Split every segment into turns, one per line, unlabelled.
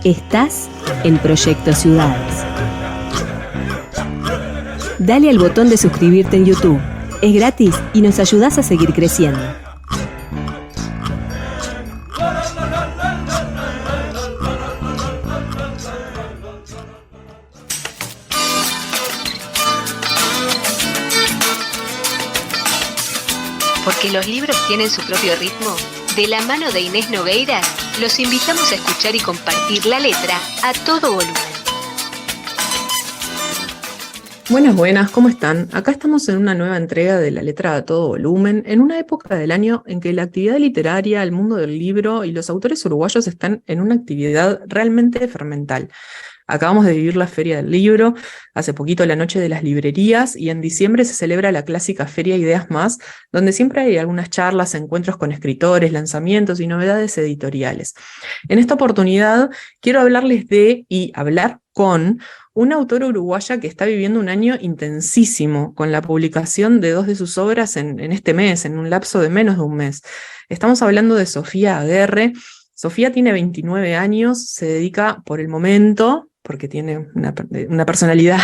Estás en Proyecto Ciudades. Dale al botón de suscribirte en YouTube. Es gratis y nos ayudás a seguir creciendo.
Porque los libros tienen su propio ritmo, de la mano de Inés Nogueiras, los invitamos a escuchar y compartir la letra a todo volumen.
Buenas, ¿cómo están? Acá estamos en una nueva entrega de La Letra a Todo Volumen, en una época del año en que la actividad literaria, el mundo del libro y los autores uruguayos están en una actividad realmente fermental. Acabamos de vivir la Feria del Libro, hace poquito la Noche de las Librerías, y en diciembre se celebra la clásica Feria Ideas Más, donde siempre hay algunas charlas, encuentros con escritores, lanzamientos y novedades editoriales. En esta oportunidad quiero hablarles de, y hablar con, una autora uruguaya que está viviendo un año intensísimo, con la publicación de 2 de sus obras en este mes, en un lapso de menos de un mes. Estamos hablando de Sofía Aguerre. Sofía tiene 29 años, se dedica por el momento, porque tiene una personalidad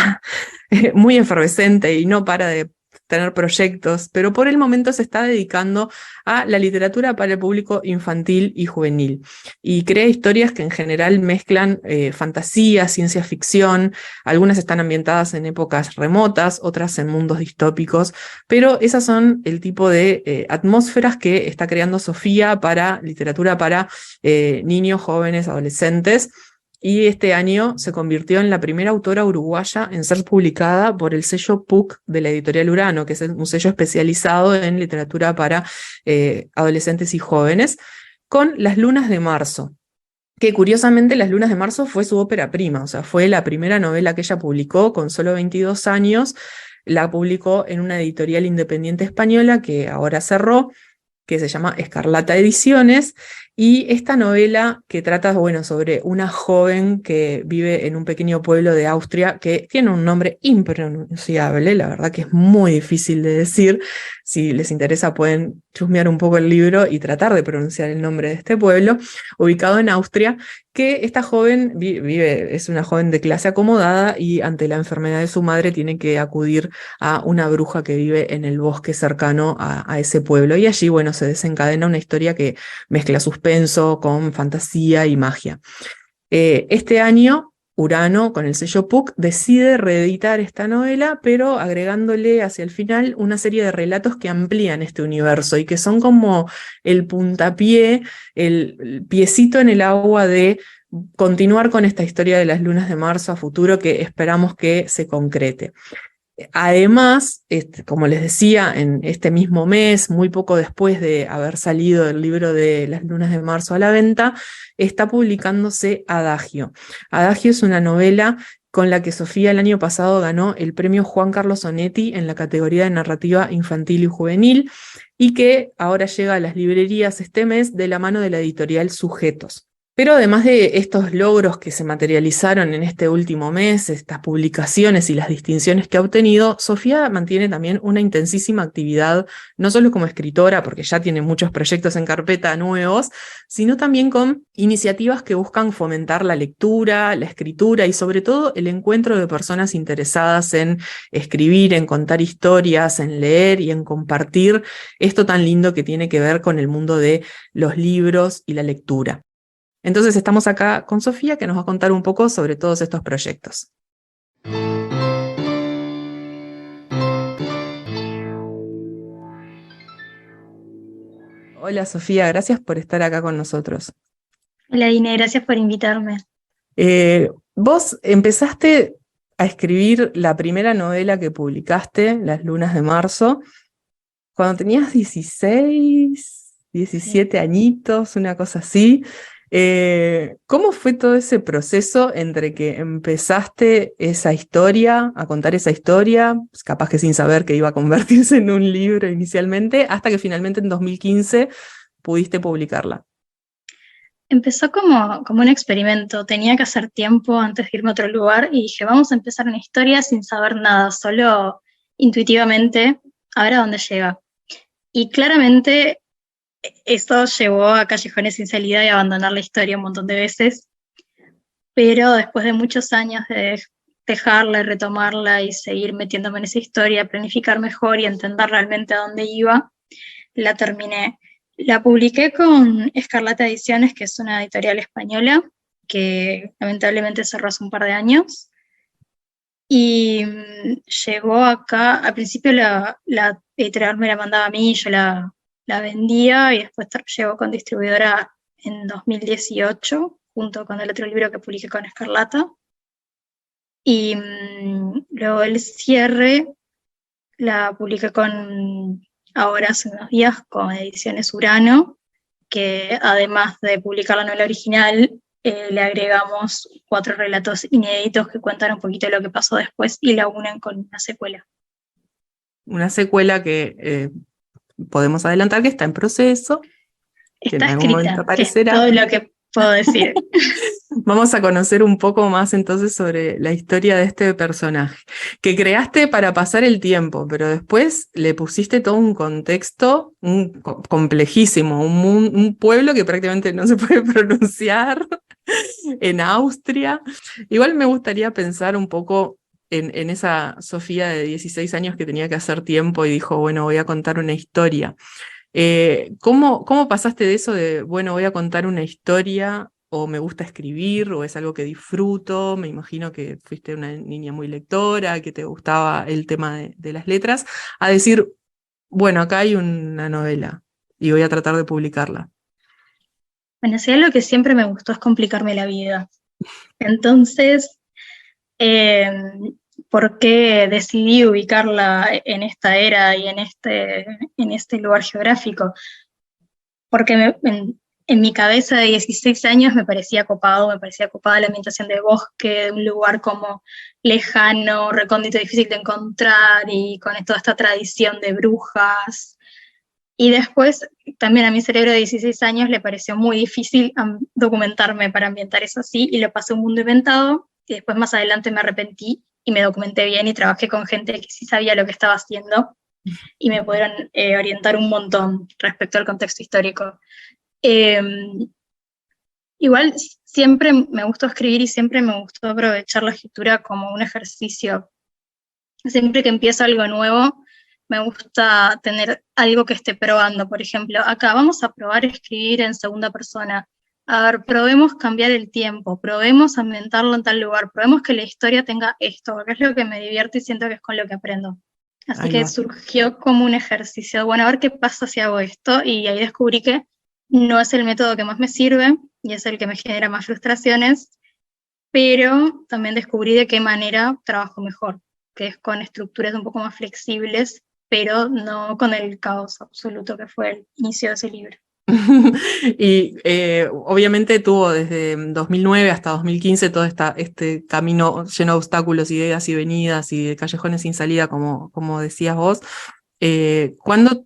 muy efervescente y no para de tener proyectos, pero por el momento se está dedicando a la literatura para el público infantil y juvenil. Y crea historias que en general mezclan fantasía, ciencia ficción, algunas están ambientadas en épocas remotas, otras en mundos distópicos, pero esas son el tipo de atmósferas que está creando Sofía para literatura para niños, jóvenes, adolescentes. Y este año se convirtió en la primera autora uruguaya en ser publicada por el sello PUC de la editorial Urano, que es un sello especializado en literatura para adolescentes y jóvenes, con Las Lunas de Marzo, que curiosamente Las Lunas de Marzo fue su ópera prima, o sea, fue la primera novela que ella publicó con solo 22 años, la publicó en una editorial independiente española que ahora cerró, que se llama Escarlata Ediciones, y esta novela que trata, bueno, sobre una joven que vive en un pequeño pueblo de Austria que tiene un nombre impronunciable, la verdad que es muy difícil de decir. Si les interesa pueden chusmear un poco el libro y tratar de pronunciar el nombre de este pueblo, ubicado en Austria, que esta joven es una joven de clase acomodada y ante la enfermedad de su madre tiene que acudir a una bruja que vive en el bosque cercano a ese pueblo, y allí, bueno, se desencadena una historia que mezcla suspenso con fantasía y magia. Este año Urano, con el sello PUC, decide reeditar esta novela, pero agregándole hacia el final una serie de relatos que amplían este universo y que son como el puntapié, el piecito en el agua de continuar con esta historia de Las Lunas de Marzo a futuro, que esperamos que se concrete. Además, como les decía, en este mismo mes, muy poco después de haber salido el libro de Las Lunas de Marzo a la venta, está publicándose Adagio. Adagio es una novela con la que Sofía el año pasado ganó el premio Juan Carlos Onetti en la categoría de narrativa infantil y juvenil, y que ahora llega a las librerías este mes de la mano de la editorial Sujetos. Pero además de estos logros que se materializaron en este último mes, estas publicaciones y las distinciones que ha obtenido, Sofía mantiene también una intensísima actividad, no solo como escritora, porque ya tiene muchos proyectos en carpeta nuevos, sino también con iniciativas que buscan fomentar la lectura, la escritura y sobre todo el encuentro de personas interesadas en escribir, en contar historias, en leer y en compartir esto tan lindo que tiene que ver con el mundo de los libros y la lectura. Entonces estamos acá con Sofía, que nos va a contar un poco sobre todos estos proyectos. Hola Sofía, gracias por estar acá con nosotros.
Hola Ine, gracias por invitarme.
Vos empezaste a escribir la primera novela que publicaste, Las Lunas de Marzo, cuando tenías 16, 17 añitos, una cosa así. ¿Cómo fue todo ese proceso entre que empezaste esa historia, a contar esa historia, capaz que sin saber que iba a convertirse en un libro inicialmente, hasta que finalmente en 2015 pudiste publicarla?
Empezó como un experimento, tenía que hacer tiempo antes de irme a otro lugar y dije, vamos a empezar una historia sin saber nada, solo intuitivamente, a ver a dónde llega. Y claramente esto llevó a callejones sin salida y a abandonar la historia un montón de veces, pero después de muchos años de dejarla y retomarla y seguir metiéndome en esa historia, planificar mejor y entender realmente a dónde iba, la terminé. La publiqué con Escarlata Ediciones, que es una editorial española, que lamentablemente cerró hace un par de años. Y llegó acá, al principio la editorial me la mandaba a mí, yo la vendía, y después llegó con distribuidora en 2018, junto con el otro libro que publiqué con Escarlata. Y luego el cierre la publiqué ahora hace unos días con Ediciones Urano, que además de publicar la novela original, le agregamos 4 relatos inéditos que cuentan un poquito de lo que pasó después y la unen con una secuela.
Una secuela que podemos adelantar que está en proceso, que en
Está
algún momento
escrita, es
aparecerá.
todo lo que puedo decir.
Vamos a conocer un poco más entonces sobre la historia de este personaje, que creaste para pasar el tiempo, pero después le pusiste todo un contexto complejísimo, un pueblo que prácticamente no se puede pronunciar en Austria. Igual me gustaría pensar un poco en esa Sofía de 16 años que tenía que hacer tiempo y dijo, bueno, voy a contar una historia. ¿Cómo pasaste de eso de, bueno, voy a contar una historia, o me gusta escribir, o es algo que disfruto? Me imagino que fuiste una niña muy lectora, que te gustaba el tema de las letras, a decir, bueno, acá hay una novela y voy a tratar de publicarla.
Bueno, sí, algo que siempre me gustó es complicarme la vida. Entonces, ¿por qué decidí ubicarla en esta era y en este lugar geográfico? Porque en mi cabeza de 16 años me parecía copada la ambientación de bosque, de un lugar como lejano, recóndito, difícil de encontrar, y con toda esta tradición de brujas. Y después también a mi cerebro de 16 años le pareció muy difícil documentarme para ambientar eso así, y lo pasé a un mundo inventado, y después más adelante me arrepentí y me documenté bien y trabajé con gente que sí sabía lo que estaba haciendo y me pudieron orientar un montón respecto al contexto histórico. Igual siempre me gustó escribir y siempre me gustó aprovechar la escritura como un ejercicio. Siempre que empiezo algo nuevo, me gusta tener algo que esté probando. Por ejemplo, acá vamos a probar escribir en segunda persona. A ver, probemos cambiar el tiempo, probemos ambientarlo en tal lugar, probemos que la historia tenga esto, porque es lo que me divierte y siento que es con lo que aprendo. Así
Ahí
que
va.
surgió como un ejercicio, bueno, a ver qué pasa si hago esto, y ahí descubrí que no es el método que más me sirve y es el que me genera más frustraciones, pero también descubrí de qué manera trabajo mejor, que es con estructuras un poco más flexibles, pero no con el caos absoluto que fue el inicio de ese libro.
Y obviamente tuvo desde 2009 hasta 2015 todo este camino lleno de obstáculos, ideas y venidas y de callejones sin salida, como decías vos. ¿Cuándo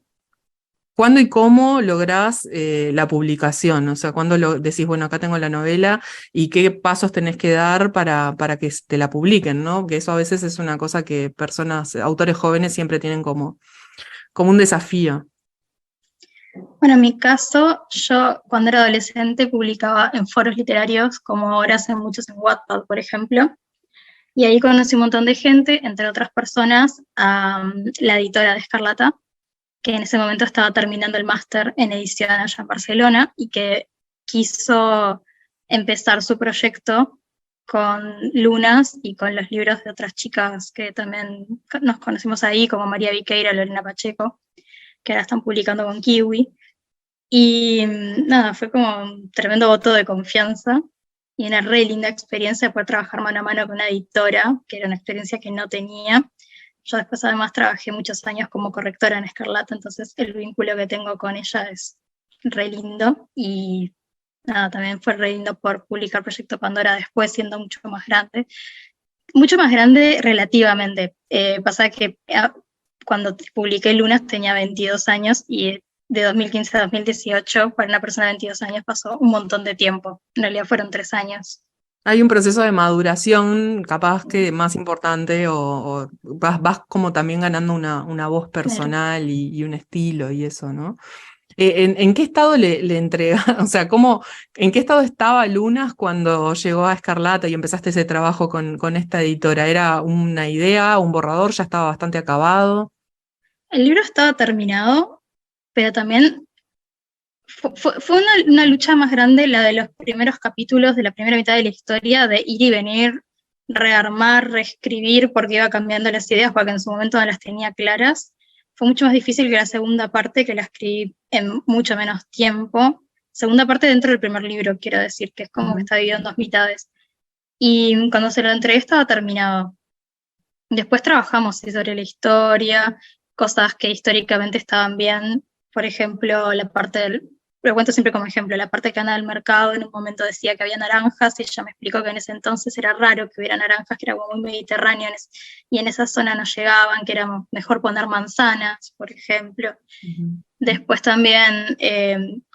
y cómo lográs la publicación? O sea, ¿cuándo decís, bueno, acá tengo la novela, y qué pasos tenés que dar para que te la publiquen, ¿no? Que eso a veces es una cosa que autores jóvenes siempre tienen como un desafío.
Bueno, en mi caso, yo cuando era adolescente publicaba en foros literarios, como ahora hacen muchos en Wattpad, por ejemplo, y ahí conocí un montón de gente, entre otras personas, a la editora de Escarlata, que en ese momento estaba terminando el máster en edición allá en Barcelona, y que quiso empezar su proyecto con Lunas y con los libros de otras chicas que también nos conocimos ahí, como María Viqueira, Lorena Pacheco, que ahora están publicando con Kiwi. Y nada, fue como un tremendo voto de confianza y una re linda experiencia de poder trabajar mano a mano con una editora, que era una experiencia que no tenía. Yo después además trabajé muchos años como correctora en Escarlata, entonces el vínculo que tengo con ella es re lindo, y nada, también fue re lindo por publicar Proyecto Pandora después, siendo mucho más grande relativamente. Pasa que cuando publiqué Lunas tenía 22 años, y de 2015 a 2018, para una persona de 22 años pasó un montón de tiempo. En realidad fueron 3 años.
Hay un proceso de maduración capaz que más importante, o vas como también ganando una voz personal y un estilo y eso, ¿no? ¿En qué estado le entrega? O sea, ¿en qué estado estaba Lunas cuando llegó a Escarlata y empezaste ese trabajo con esta editora? ¿Era una idea, un borrador, ya estaba bastante acabado?
El libro estaba terminado, pero también fue una lucha más grande la de los primeros capítulos de la primera mitad de la historia, de ir y venir, rearmar, reescribir, porque iba cambiando las ideas, porque en su momento no las tenía claras. Fue mucho más difícil que la segunda parte, que la escribí en mucho menos tiempo. Segunda parte dentro del primer libro, quiero decir, que es como que está dividido en dos mitades. Y cuando se lo entregué estaba terminado. Después trabajamos sobre la historia, cosas que históricamente estaban bien. Por ejemplo, la parte lo cuento siempre como ejemplo, la parte que anda del mercado, en un momento decía que había naranjas, y ella me explicó que en ese entonces era raro que hubiera naranjas, que era como muy mediterráneo, y en esa zona no llegaban, que era mejor poner manzanas, por ejemplo. Después también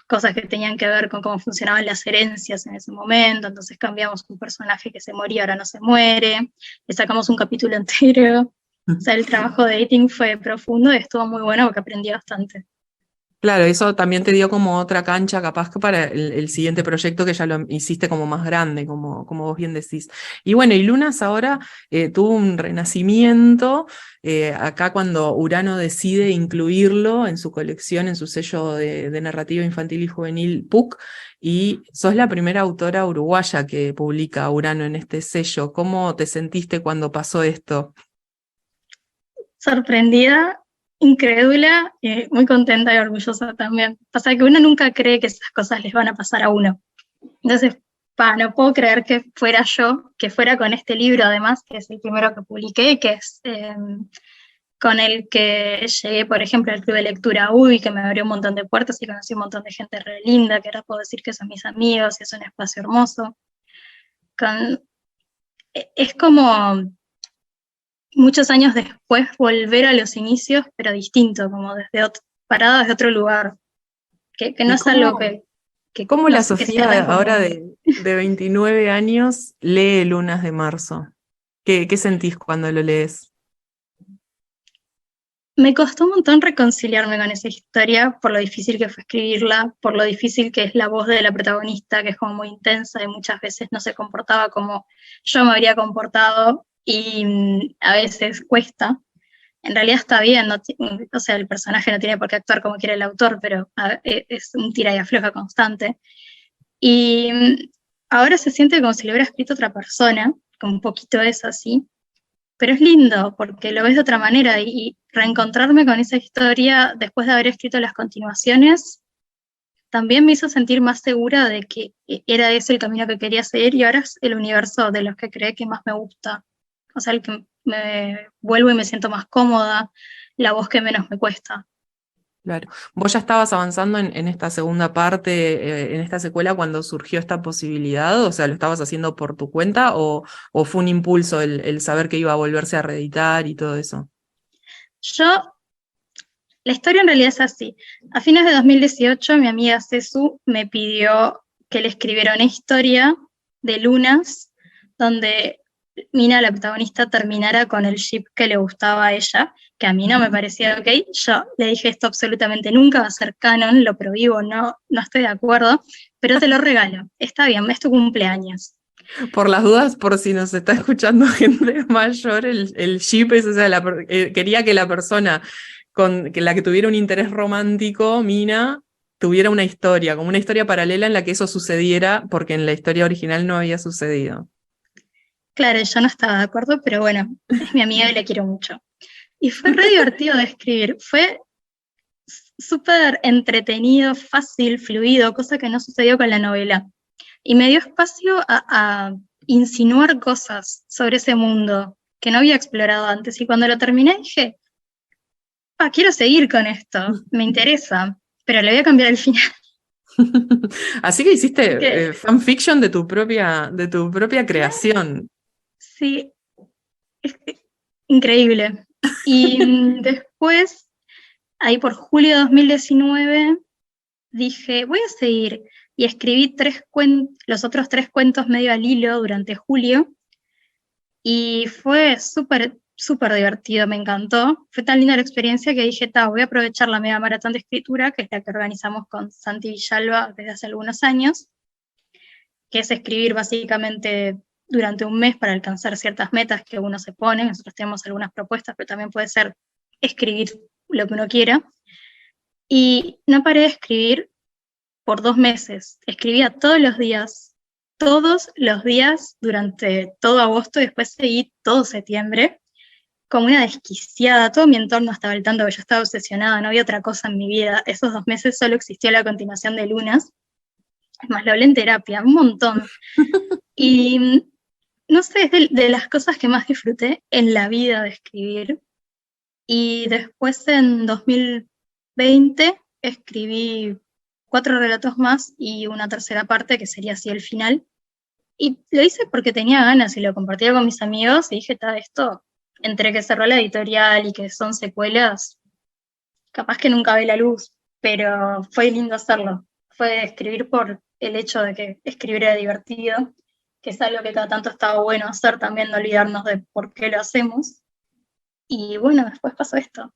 cosas que tenían que ver con cómo funcionaban las herencias en ese momento, entonces cambiamos un personaje que se moría, ahora no se muere, le sacamos un capítulo entero. O sea, el trabajo de editing fue profundo y estuvo muy bueno porque aprendí bastante.
Claro, eso también te dio como otra cancha capaz que para el siguiente proyecto que ya lo hiciste como más grande, como vos bien decís. Y bueno, y Lunas ahora tuvo un renacimiento, acá cuando Urano decide incluirlo en su colección, en su sello de narrativa infantil y juvenil PUC, y sos la primera autora uruguaya que publica Urano en este sello. ¿Cómo te sentiste cuando pasó esto?
Sorprendida, incrédula, muy contenta y orgullosa también. Pasa que uno nunca cree que esas cosas les van a pasar a uno. Entonces, no puedo creer que fuera yo, que fuera con este libro además, que es el primero que publiqué, que es con el que llegué, por ejemplo, al club de lectura UI, que me abrió un montón de puertas y conocí un montón de gente re linda, que ahora puedo decir que son mis amigos y es un espacio hermoso. Es como muchos años después volver a los inicios, pero distinto, como parado desde otro lugar, que no es algo que
¿Cómo
no
la
sé, que
Sofía
sea
ahora
común.
de 29 años lee Lunas de Marzo? ¿Qué sentís cuando lo lees?
Me costó un montón reconciliarme con esa historia, por lo difícil que fue escribirla, por lo difícil que es la voz de la protagonista, que es como muy intensa y muchas veces no se comportaba como yo me habría comportado, y a veces cuesta. En realidad está bien, o sea, el personaje no tiene por qué actuar como quiere el autor, pero es un tira y afloja constante. Y ahora se siente como si lo hubiera escrito otra persona, como un poquito es así, pero es lindo porque lo ves de otra manera, y reencontrarme con esa historia después de haber escrito las continuaciones también me hizo sentir más segura de que era ese el camino que quería seguir, y ahora es el universo de los que creé que más me gusta, o sea, el que me vuelvo y me siento más cómoda, la voz que menos me cuesta.
Claro. ¿Vos ya estabas avanzando en esta segunda parte, en esta secuela, cuando surgió esta posibilidad? O sea, ¿lo estabas haciendo por tu cuenta o fue un impulso el saber que iba a volverse a reeditar y todo eso?
La historia en realidad es así. A fines de 2018, mi amiga Cesu me pidió que le escribiera una historia de Lunas, donde Mina, la protagonista, terminara con el ship que le gustaba a ella, que a mí no me parecía ok. Yo le dije, esto absolutamente nunca va a ser canon, lo prohíbo, no estoy de acuerdo, pero te lo regalo. Está bien, es tu cumpleaños.
Por las dudas, por si nos está escuchando gente mayor, el ship es, o sea, quería que la persona con la que tuviera un interés romántico, Mina, tuviera una historia, como una historia paralela en la que eso sucediera, porque en la historia original no había sucedido.
Claro, yo no estaba de acuerdo, pero bueno, es mi amiga y la quiero mucho. Y fue re divertido de escribir, fue súper entretenido, fácil, fluido, cosa que no sucedió con la novela. Y me dio espacio a insinuar cosas sobre ese mundo que no había explorado antes. Y cuando lo terminé dije, quiero seguir con esto, me interesa, pero le voy a cambiar el final.
Así que hiciste
Que,
fanfiction de tu propia creación.
sí, es increíble. Y después, ahí por julio de 2019, dije, voy a seguir. Y escribí los otros 3 cuentos medio al hilo durante julio. Y fue súper súper divertido, me encantó. Fue tan linda la experiencia que dije, voy a aprovechar la mega maratón de escritura, que es la que organizamos con Santi Villalba desde hace algunos años, que es escribir básicamente durante un mes para alcanzar ciertas metas que uno se pone. Nosotros tenemos algunas propuestas, pero también puede ser escribir lo que uno quiera. Y no paré de escribir por 2 meses. Escribía todos los días durante todo agosto, y después seguí todo septiembre, como una desquiciada. Todo mi entorno estaba al tanto, que yo estaba obsesionada, no había otra cosa en mi vida. Esos 2 meses solo existía la continuación de Lunas. Es más, lo hablé en terapia, un montón. Y no sé, es de las cosas que más disfruté en la vida de escribir. Y después en 2020 escribí 4 relatos más y una tercera parte que sería así el final. Y lo hice porque tenía ganas y lo compartía con mis amigos y dije, esto, entre que cerró la editorial y que son secuelas, capaz que nunca ve la luz, pero fue lindo hacerlo. Fue escribir por el hecho de que escribir era divertido, que es algo que cada tanto estaba bueno hacer también, no olvidarnos de por qué lo hacemos. Y bueno, después pasó esto.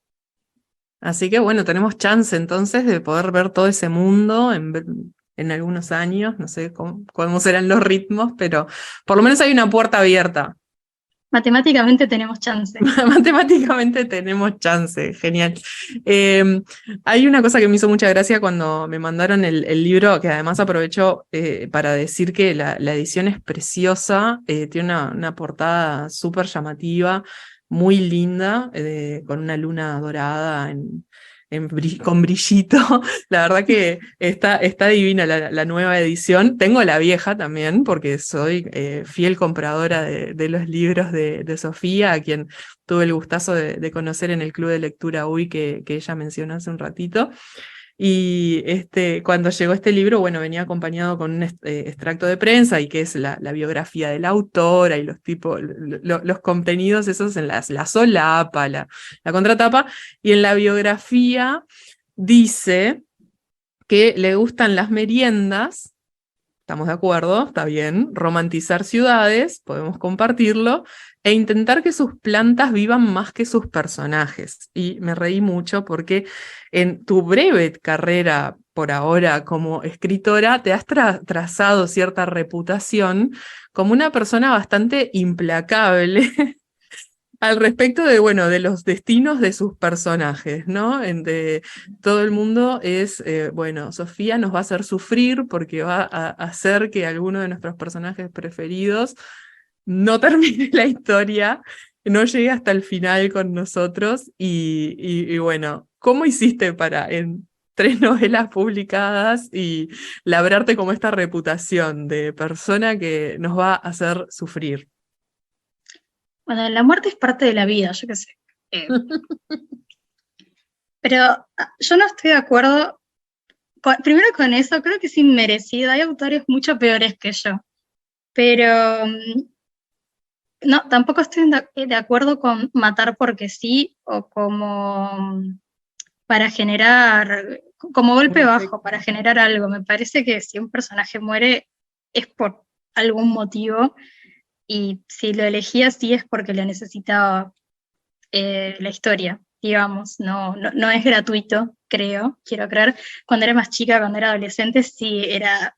Así que bueno, tenemos chance entonces de poder ver todo ese mundo en algunos años, no sé cómo serán los ritmos, pero por lo menos hay una puerta abierta.
Matemáticamente tenemos chance.
Matemáticamente tenemos chance, genial. Hay una cosa que me hizo mucha gracia cuando me mandaron el libro, que además aprovecho para decir que la edición es preciosa, tiene una portada súper llamativa, muy linda, con una luna dorada con brillito. La verdad que está divina la nueva edición. Tengo la vieja también, porque soy fiel compradora de los libros de Sofía, a quien tuve el gustazo de conocer en el Club de Lectura UI que ella mencionó hace un ratito. Y cuando llegó este libro, bueno, venía acompañado con un extracto de prensa, y que es la biografía de la autora y los contenidos esos en la solapa, la contratapa, y en la biografía dice que le gustan las meriendas. Estamos de acuerdo, está bien, romantizar ciudades, podemos compartirlo, e intentar que sus plantas vivan más que sus personajes. Y me reí mucho porque en tu breve carrera por ahora como escritora te has trazado cierta reputación como una persona bastante implacable al respecto de los destinos de sus personajes, ¿no? Todo el mundo es, Sofía nos va a hacer sufrir porque va a hacer que alguno de nuestros personajes preferidos no termine la historia, no llegue hasta el final con nosotros, y bueno, ¿cómo hiciste para en 3 novelas publicadas y labrarte como esta reputación de persona que nos va a hacer sufrir?
Bueno, la muerte es parte de la vida, yo qué sé. Pero yo no estoy de acuerdo, primero con eso, creo que es inmerecido, hay autores mucho peores que yo, pero no, tampoco estoy de acuerdo con matar porque sí, o como para generar, como golpe bajo, para generar algo. Me parece que si un personaje muere es por algún motivo, y si lo elegí así es porque lo necesitaba la historia, digamos, no es gratuito, quiero creer. Cuando era más chica, cuando era adolescente, sí era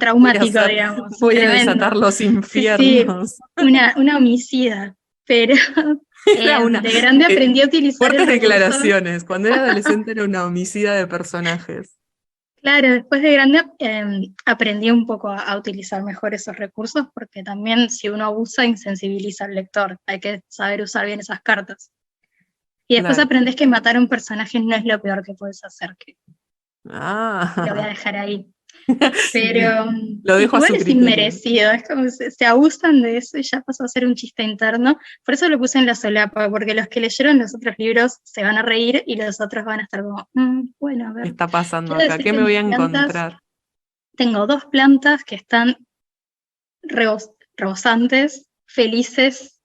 traumático, digamos.
Voy a
tremendo.
desatar los infiernos.
Sí, una homicida, pero de grande aprendí a utilizar
fuertes
el recurso.
declaraciones. Cuando era adolescente era una homicida de personajes.
Claro, después de grande aprendí un poco a utilizar mejor esos recursos, porque también si uno abusa insensibiliza al lector, hay que saber usar bien esas cartas. Y después aprendes que matar a un personaje no es lo peor que puedes hacer, que lo voy a dejar ahí. Pero
lo dejo
igual
a su
es
criterio.
inmerecido, es como se abusan de eso y ya pasó a ser un chiste interno. Por eso lo puse en la solapa, porque los que leyeron los otros libros se van a reír y los otros van a estar como, bueno, a ver.
¿Qué está pasando acá? ¿Qué me voy a encontrar?
Tengo 2 plantas que están rebosantes, felices,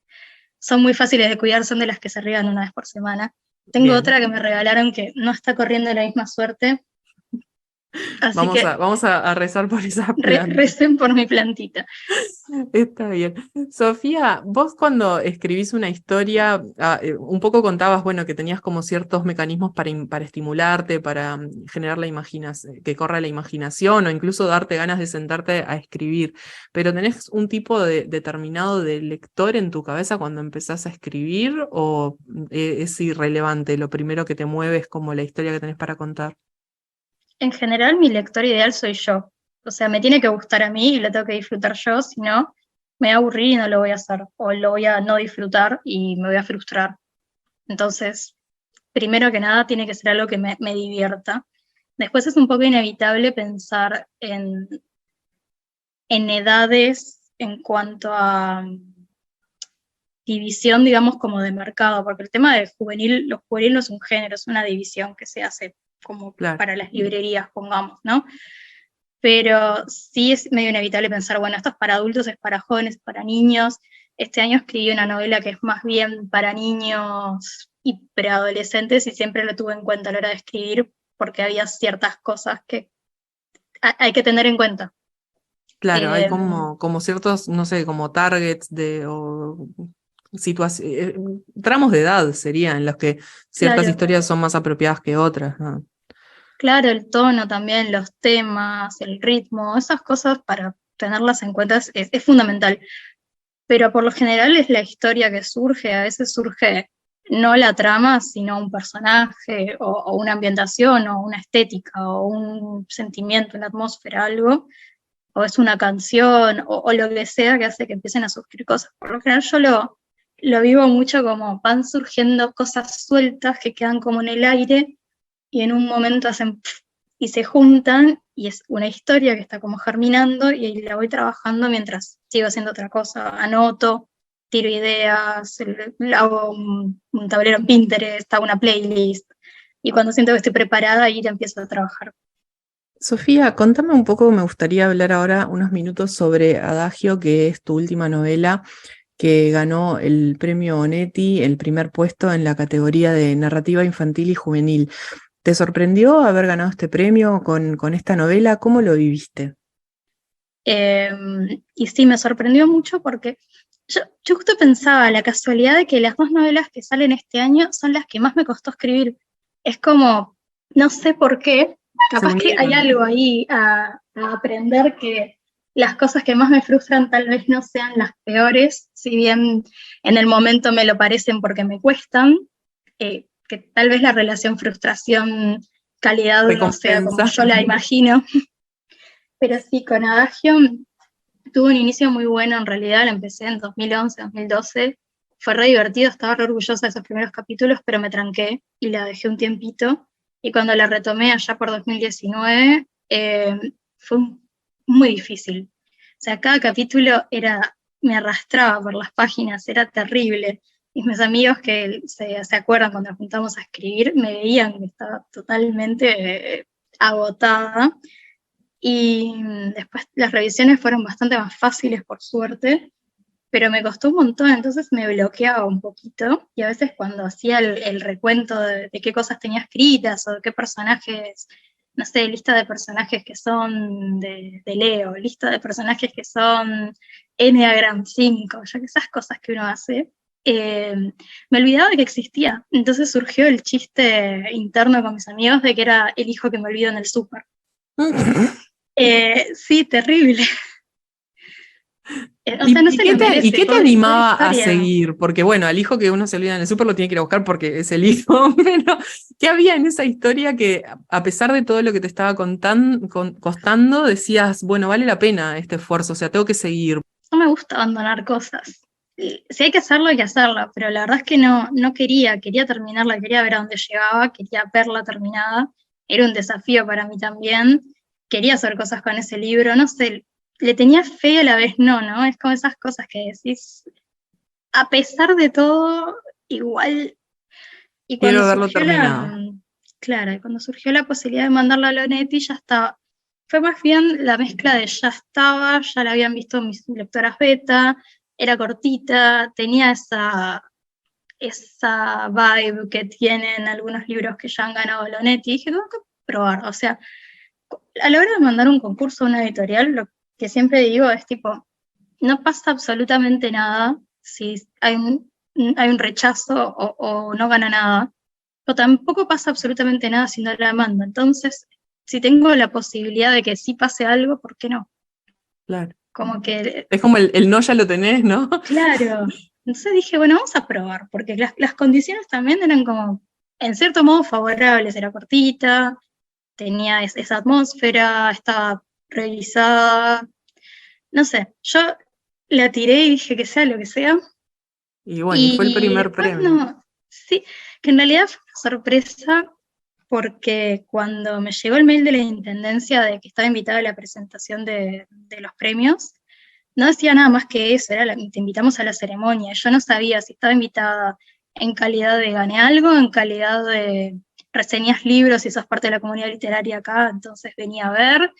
son muy fáciles de cuidar, son de las que se riegan una vez por semana. Tengo otra que me regalaron que no está corriendo la misma suerte, Así que
Vamos a rezar por esa planta.
recen por mi plantita.
Está bien. Sofía, vos cuando escribís una historia, un poco contabas, bueno, que tenías como ciertos mecanismos para estimularte, para generar la imaginación, que corra la imaginación o incluso darte ganas de sentarte a escribir, pero ¿tenés un tipo determinado de lector en tu cabeza cuando empezás a escribir o es irrelevante? Lo primero que te mueve es como la historia que tenés para contar.
En general, mi lector ideal soy yo. O sea, me tiene que gustar a mí y lo tengo que disfrutar yo, si no, me voy a aburrir y no lo voy a hacer. O lo voy a no disfrutar y me voy a frustrar. Entonces, primero que nada, tiene que ser algo que me divierta. Después es un poco inevitable pensar en edades en cuanto a división, digamos, como de mercado, porque el tema de juvenil, lo juvenil no es un género, es una división que se hace como
Claro.
para las librerías, pongamos, ¿no? Pero sí es medio inevitable pensar, bueno, esto es para adultos, es para jóvenes, es para niños. Este año escribí una novela que es más bien para niños y preadolescentes y siempre lo tuve en cuenta a la hora de escribir porque había ciertas cosas que hay que tener en cuenta.
Claro, hay
Eh,
como ciertos, no sé, como targets o tramos de edad serían en los que ciertas
claro,
historias son más apropiadas que otras, ¿no?
claro, el tono también, los temas, el ritmo, esas cosas para tenerlas en cuenta es fundamental. Pero por lo general es la historia que surge, a veces surge no la trama, sino un personaje, o una ambientación, o una estética, o un sentimiento, una atmósfera, algo, o es una canción, o lo que sea que hace que empiecen a surgir cosas. Por lo general yo lo vivo mucho como van surgiendo cosas sueltas que quedan como en el aire, y en un momento hacen pf, y se juntan, y es una historia que está como germinando, y la voy trabajando mientras sigo haciendo otra cosa, anoto, tiro ideas, hago un tablero en Pinterest, hago una playlist, y cuando siento que estoy preparada, ahí ya empiezo a trabajar.
Sofía, contame un poco, me gustaría hablar ahora unos minutos sobre Adagio, que es tu última novela que ganó el premio Onetti, el primer puesto en la categoría de narrativa infantil y juvenil. ¿Te sorprendió haber ganado este premio con esta novela? ¿Cómo lo viviste?
Y sí, me sorprendió mucho porque yo justo pensaba la casualidad de que las dos novelas que salen este año son las que más me costó escribir. Es como, no sé por qué,
Se
capaz que hay
unieron.
algo ahí a aprender que las cosas que más me frustran tal vez no sean las peores, si bien en el momento me lo parecen porque me cuestan, que tal vez la relación frustración-calidad no sea como
Recompensa.
yo la imagino. Pero sí, con Adagio tuvo un inicio muy bueno, en realidad la empecé en 2011, 2012, fue re divertido, estaba re orgullosa de esos primeros capítulos, pero me tranqué y la dejé un tiempito, y cuando la retomé allá por 2019, fue muy difícil. O sea, cada capítulo me arrastraba por las páginas, era terrible. Y mis amigos que se acuerdan cuando nos juntamos a escribir, me veían que estaba totalmente agotada, y después las revisiones fueron bastante más fáciles, por suerte, pero me costó un montón, entonces me bloqueaba un poquito, y a veces cuando hacía el recuento de qué cosas tenía escritas o de qué personajes, no sé, lista de personajes que son de Leo, lista de personajes que son Enneagram 5, ya que esas cosas que uno hace, eh, me olvidaba de que existía. Entonces surgió el chiste interno con mis amigos de que era el hijo que me olvido en el súper. Sí, terrible. O sea, no se lo
¿Y
merece,
qué te
pobre
animaba a
historia.
seguir? Porque bueno, al hijo que uno se olvida en el súper lo tiene que ir a buscar porque es el hijo, pero ¿qué había en esa historia que a pesar de todo lo que te estaba costando, decías, bueno, vale la pena este esfuerzo, o sea, tengo que seguir?
No me gusta abandonar cosas. Si hay que hacerlo, hay que hacerlo, pero la verdad es que no quería terminarla, quería ver a dónde llegaba, quería verla terminada. Era un desafío para mí también. Quería hacer cosas con ese libro, no sé, le tenía fe y a la vez no. Es como esas cosas que decís, a pesar de todo, igual. Y cuando
Quiero verlo
surgió
terminado.
claro, y cuando surgió la posibilidad de mandarla a Lonetti, ya estaba. Fue más bien la mezcla de ya estaba, ya la habían visto mis lectoras beta, era cortita, tenía esa vibe que tienen algunos libros que ya han ganado Lonetti. Y dije, tengo que probar. O sea, a la hora de mandar un concurso a una editorial, lo que siempre digo es tipo, no pasa absolutamente nada si hay un rechazo o no gana nada, pero tampoco pasa absolutamente nada si no la mando. Entonces, si tengo la posibilidad de que sí pase algo, ¿por qué no?
Claro.
Como que,
Es como el no ya lo tenés, ¿no?
claro. Entonces dije, bueno, vamos a probar, porque las condiciones también eran como, en cierto modo, favorables. Era cortita, tenía esa atmósfera, estaba revisada. No sé, yo la tiré y dije que sea lo que sea.
Y bueno, y fue el
Y
primer
después
premio.
no, sí, que en realidad fue una sorpresa porque cuando me llegó el mail de la Intendencia de que estaba invitada a la presentación de los premios, no decía nada más que eso, te invitamos a la ceremonia. Yo no sabía si estaba invitada en calidad de gané algo, en calidad de reseñas libros, si sos parte de la comunidad literaria acá, entonces venía a ver,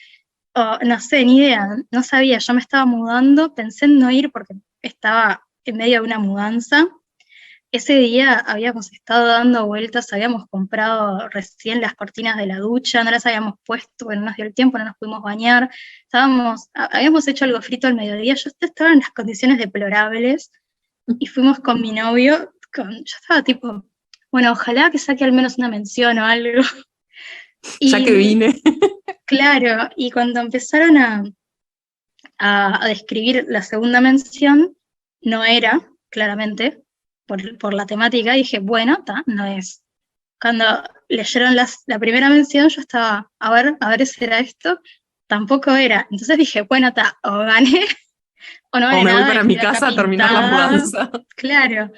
o no sé, ni idea, no sabía. Yo me estaba mudando, pensé en no ir porque estaba en medio de una mudanza. Ese día habíamos estado dando vueltas, habíamos comprado recién las cortinas de la ducha, no las habíamos puesto, bueno, no nos dio el tiempo, no nos pudimos bañar, habíamos hecho algo frito al mediodía, yo estaba en las condiciones deplorables y fuimos con mi novio, yo estaba tipo, bueno, ojalá que saque al menos una mención o algo.
Ya que
Y
vine.
claro, y cuando empezaron a describir la segunda mención, no era, claramente, por la temática, dije, bueno, no es. Cuando leyeron la primera mención, yo estaba, a ver, ¿será esto? Tampoco era. Entonces dije, bueno, o gané, o no
O
gané
me voy
nada, y
para mi
estoy acá
casa a terminar la
pintada.
mudanza.
Claro.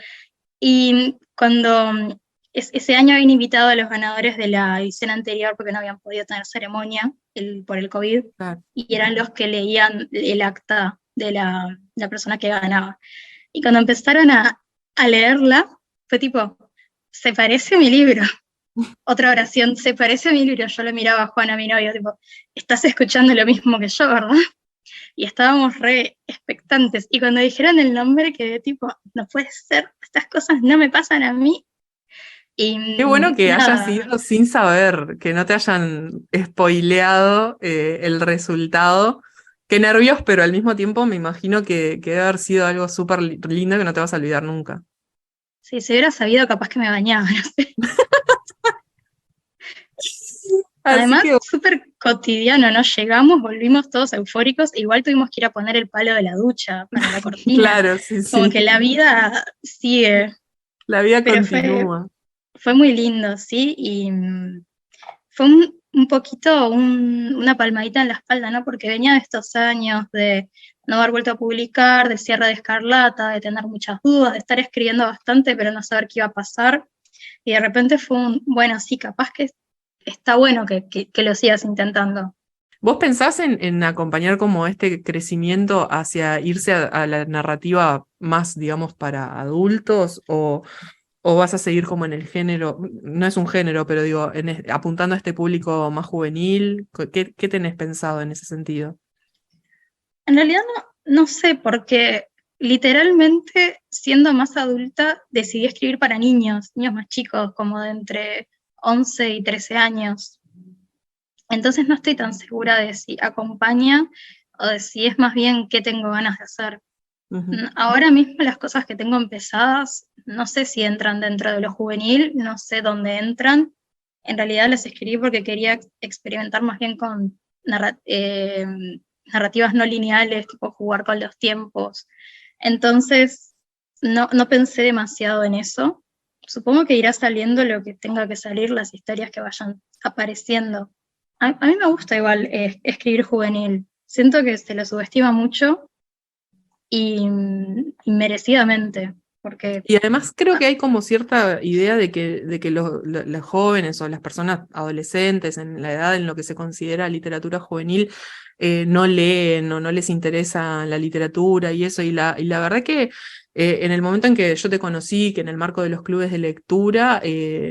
Y cuando ese año habían invitado a los ganadores de la edición anterior porque no habían podido tener ceremonia por el COVID,
Claro.
y eran los que leían el acta de la persona que ganaba. Y cuando empezaron a leerla, fue tipo, se parece a mi libro. Otra oración, se parece a mi libro. Yo le miraba a Juan, a mi novio, tipo, estás escuchando lo mismo que yo, ¿verdad? Y estábamos re expectantes. Y cuando dijeron el nombre, quedé tipo, no puede ser, estas cosas no me pasan a mí.
Qué
Y
bueno que hayas
nada,
ido sin saber, que no te hayan spoileado el resultado. Qué nervios, pero al mismo tiempo me imagino que debe haber sido algo súper lindo que no te vas a olvidar nunca.
si se hubiera sabido, capaz que me bañaba, no sé.
Así
Además,
que,
súper cotidiano, ¿no? Llegamos, volvimos todos eufóricos, igual tuvimos que ir a poner el palo de la ducha para la cortina,
claro, sí,
como
sí.
que la vida sigue,
La vida
pero
continúa.
fue muy lindo, ¿sí? Y fue un poquito una palmadita en la espalda, ¿no? Porque venía de estos años de no haber vuelto a publicar, de cierre de Escarlata, de tener muchas dudas, de estar escribiendo bastante, pero no saber qué iba a pasar. Y de repente fue bueno, sí, capaz que está bueno que lo sigas intentando.
¿Vos pensás en acompañar como este crecimiento hacia irse a la narrativa más, digamos, para adultos o vas a seguir como en el género, no es un género, pero digo, apuntando a este público más juvenil? ¿Qué tenés pensado en ese sentido?
En realidad no sé, porque literalmente siendo más adulta decidí escribir para niños más chicos, como de entre 11 y 13 años. Entonces no estoy tan segura de si acompaña o de si es más bien qué tengo ganas de hacer.
Ujú.
Ahora mismo las cosas que tengo empezadas, no sé si entran dentro de lo juvenil, no sé dónde entran. En realidad las escribí porque quería experimentar más bien con narrativas no lineales, tipo jugar con los tiempos. Entonces, no pensé demasiado en eso. Supongo que irá saliendo lo que tenga que salir, las historias que vayan apareciendo. A mí me gusta igual escribir juvenil. Siento que se lo subestima mucho y merecidamente, porque
Y además creo que hay como cierta idea de que los jóvenes o las personas adolescentes en la edad en lo que se considera literatura juvenil no leen o no les interesa la literatura y eso. Y la verdad que en el momento en que yo te conocí, que en el marco de los clubes de lectura,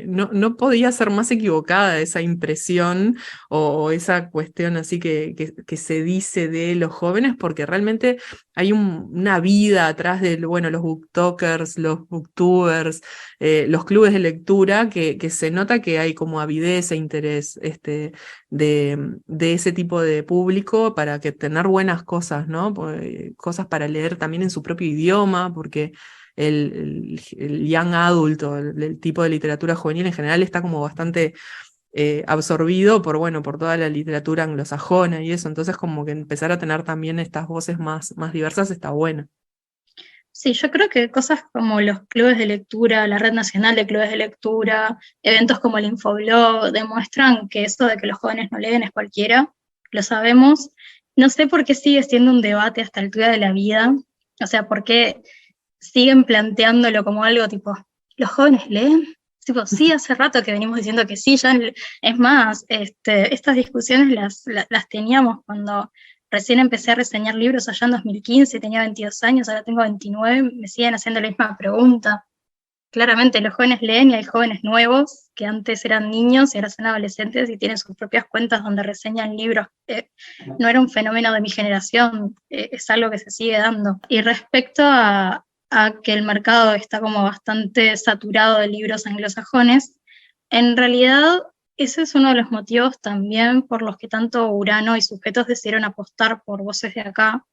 no podía ser más equivocada esa impresión o esa cuestión así que se dice de los jóvenes, porque realmente hay una vida atrás de, bueno, los booktokers, los booktubers, los clubes de lectura, que se nota que hay como avidez e interés de ese tipo de público para que tener buenas cosas, ¿no? Cosas para leer también en su propio idioma, porque el young adult o el tipo de literatura juvenil en general está como bastante absorbido por toda la literatura anglosajona y eso, entonces como que empezar a tener también estas voces más diversas está bueno.
Sí, yo creo que cosas como los clubes de lectura, la Red Nacional de Clubes de Lectura, eventos como el Infoblog, demuestran que eso de que los jóvenes no leen es cualquiera, lo sabemos. No sé por qué sigue siendo un debate a esta altura de la vida, o sea, por qué siguen planteándolo como algo tipo, ¿los jóvenes leen? Tipo, sí, hace rato que venimos diciendo que sí, ya es más, estas discusiones las teníamos cuando recién empecé a reseñar libros allá en 2015, tenía 22 años, ahora tengo 29, me siguen haciendo la misma pregunta. Claramente los jóvenes leen y hay jóvenes nuevos que antes eran niños y ahora son adolescentes y tienen sus propias cuentas donde reseñan libros. No era un fenómeno de mi generación, es algo que se sigue dando. Y respecto a que el mercado está como bastante saturado de libros anglosajones, en realidad ese es uno de los motivos también por los que tanto Urano y Sujetos decidieron apostar por voces de acá,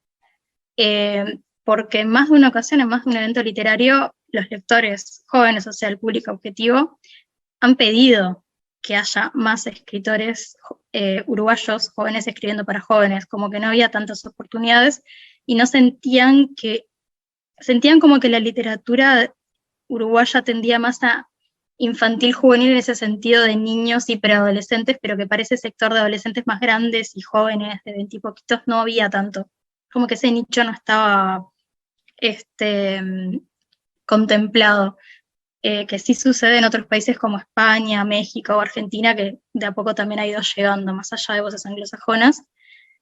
porque en más de una ocasión, en más de un evento literario, los lectores jóvenes, o sea, el público objetivo, han pedido que haya más escritores uruguayos jóvenes escribiendo para jóvenes, como que no había tantas oportunidades y no sentían como que la literatura uruguaya tendía más a infantil juvenil en ese sentido de niños y preadolescentes, pero que para ese sector de adolescentes más grandes y jóvenes de 20 y poquitos no había tanto. Como que ese nicho no estaba contemplado, que sí sucede en otros países como España, México o Argentina, que de a poco también ha ido llegando más allá de voces anglosajonas.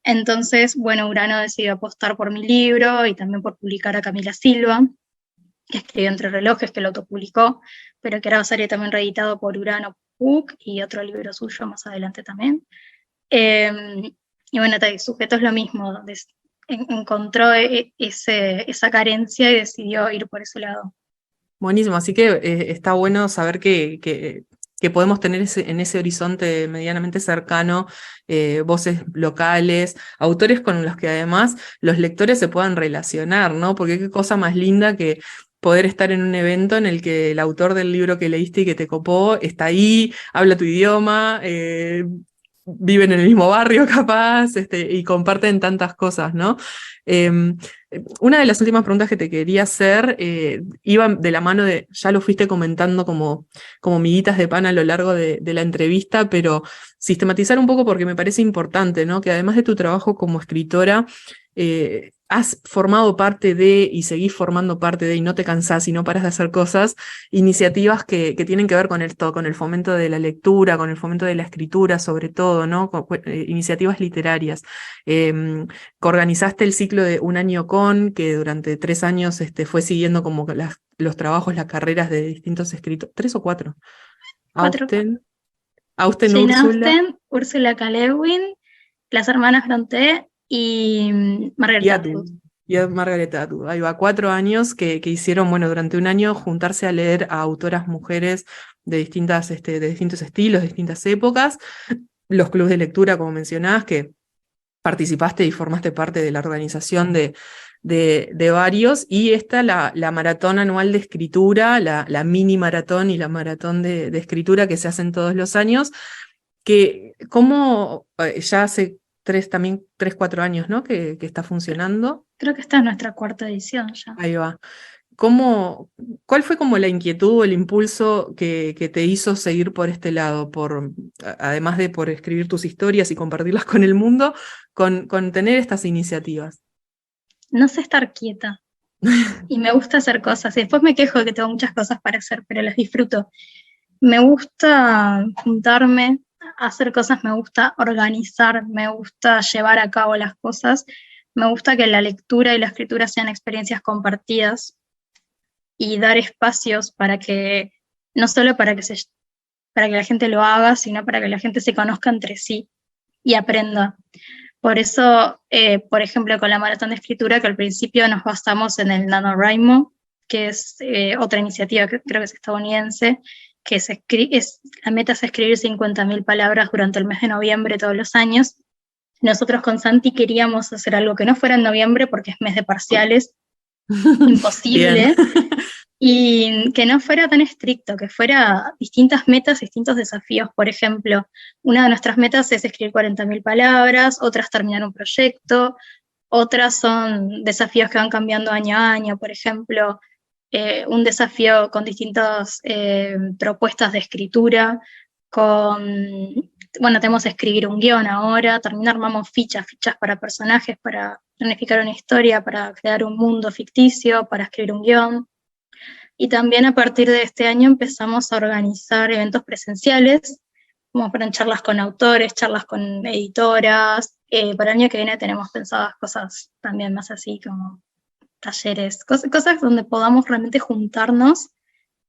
Entonces, bueno, Urano decidió apostar por mi libro y también por publicar a Camila Silva, que escribió Entre Relojes, que lo autopublicó, pero que ahora va a salir también reeditado por Urano Book y otro libro suyo más adelante también. Y bueno, Sujeto es lo mismo, encontró esa carencia y decidió ir por ese lado.
Buenísimo, así que está bueno saber que podemos tener en ese horizonte medianamente cercano voces locales, autores con los que además los lectores se puedan relacionar, ¿no? Porque qué cosa más linda que poder estar en un evento en el que el autor del libro que leíste y que te copó está ahí, habla tu idioma, viven en el mismo barrio capaz, y comparten tantas cosas, ¿no? Una de las últimas preguntas que te quería hacer iba de la mano de, ya lo fuiste comentando como miguitas de pan a lo largo de la entrevista, pero sistematizar un poco porque me parece importante, ¿no? Que además de tu trabajo como escritora, has formado parte de y seguís formando parte de, y no te cansás y no paras de hacer cosas, iniciativas que tienen que ver con con el fomento de la lectura, con el fomento de la escritura sobre todo, ¿no? Iniciativas literarias. Organizaste el ciclo de Un Año Con, que durante 3 años fue siguiendo como los trabajos, las carreras de distintos escritores, 3 o 4.
4.
Austen,
Jane
Úrsula.
Austen, Úrsula K. Le Guin, las hermanas Brontë y Margaret Atwood.
Y a Margaret Atwood. Ahí va, 4 años que hicieron, bueno, durante un año juntarse a leer a autoras mujeres de distintos estilos, de distintas épocas. Los clubes de lectura, como mencionabas, que participaste y formaste parte de la organización de varios, y la maratón anual de escritura, la mini maratón y la maratón de escritura que se hacen todos los años, que como ya hace 3-4 años, ¿no? que está funcionando.
Creo que esta es nuestra 4ª edición ya.
Ahí va. ¿Cuál fue como la inquietud o el impulso que te hizo seguir por este lado, además de por escribir tus historias y compartirlas con el mundo, con tener estas iniciativas?
No sé estar quieta y me gusta hacer cosas y después me quejo de que tengo muchas cosas para hacer, pero las disfruto. Me gusta juntarme, hacer cosas, me gusta organizar, me gusta llevar a cabo las cosas, me gusta que la lectura y la escritura sean experiencias compartidas y dar espacios para que, no solo para que la gente lo haga, sino para que la gente se conozca entre sí y aprenda. Por eso, por ejemplo, con la maratón de escritura, que al principio nos basamos en el NaNoWriMo, que es otra iniciativa que creo que es estadounidense, que la meta es escribir 50.000 palabras durante el mes de noviembre todos los años. Nosotros con Santi queríamos hacer algo que no fuera en noviembre porque es mes de parciales, imposible, y que no fuera tan estricto, que fuera distintas metas, distintos desafíos. Por ejemplo, una de nuestras metas es escribir 40.000 palabras, otras terminar un proyecto, otras son desafíos que van cambiando año a año. Por ejemplo, un desafío con distintas propuestas de escritura, tenemos que escribir un guión ahora, armamos fichas para personajes, para planificar una historia, para crear un mundo ficticio, para escribir un guión. Y también a partir de este año empezamos a organizar eventos presenciales, como fueron charlas con autores, charlas con editoras. Para el año que viene tenemos pensadas cosas también más así, como talleres, cosas donde podamos realmente juntarnos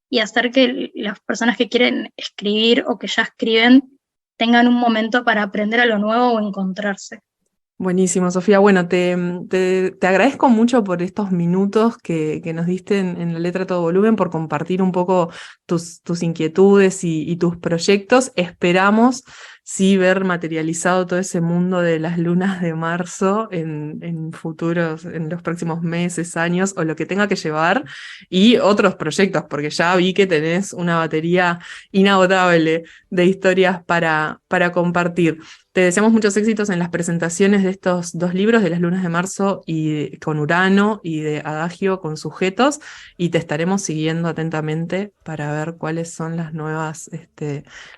y hacer que las personas que quieren escribir o que ya escriben tengan un momento para aprender algo nuevo o encontrarse.
Buenísimo, Sofía. Bueno, te agradezco mucho por estos minutos que nos diste en la letra a todo volumen, por compartir un poco tus inquietudes y tus proyectos. Esperamos sí ver materializado todo ese mundo de las lunas de marzo en futuros, en los próximos meses, años, o lo que tenga que llevar, y otros proyectos, porque ya vi que tenés una batería inagotable de historias para compartir. Te deseamos muchos éxitos en las presentaciones de estos 2 libros, de las lunas de marzo y con Urano, y de Adagio con sujetos, y te estaremos siguiendo atentamente para ver cuáles son las nuevas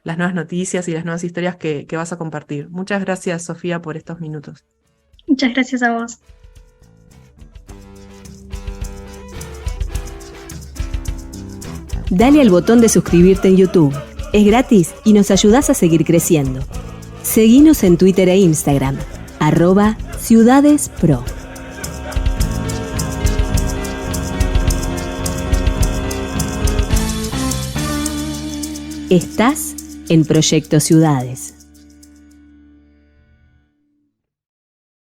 noticias y las nuevas historias que vas a compartir. Muchas gracias, Sofía, por estos minutos.
Muchas gracias a vos.
Dale al botón de suscribirte en YouTube. Es gratis y nos ayudás a seguir creciendo. Seguinos en Twitter e Instagram, @ciudadespro. Estás en Proyecto Ciudades.